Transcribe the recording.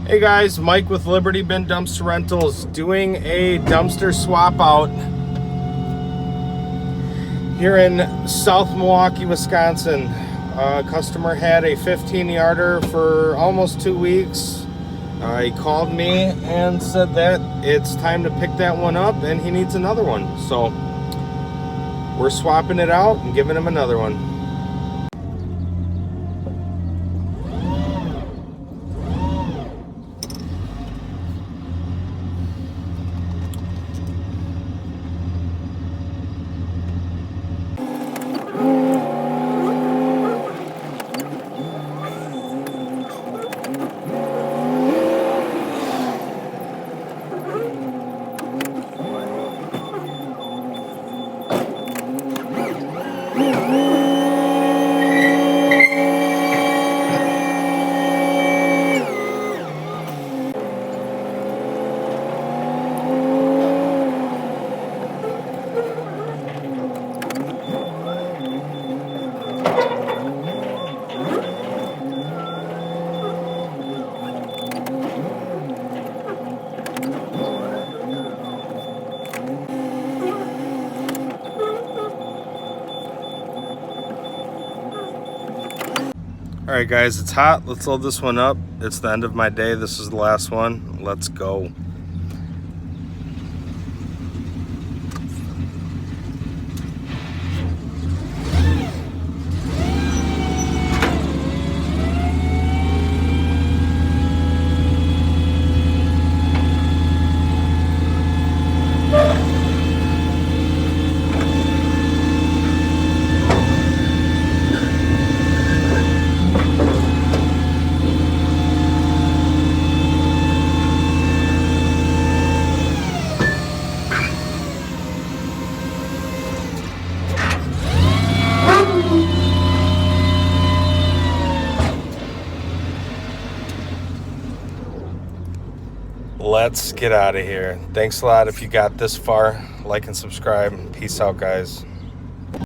Hey guys, Mike with Liberty Bin Dumpster Rentals doing a dumpster swap out here in South Milwaukee, Wisconsin. A customer had a 15-yarder for almost 2 weeks. He called me and said that it's time to pick that one up and he needs another one. So we're swapping it out and giving him another one. All right guys, it's hot. Let's load this one up. It's the end of my day. This is the last one. Let's go. Let's get out of here. Thanks a lot if you got this far. Like and subscribe. Peace out, guys.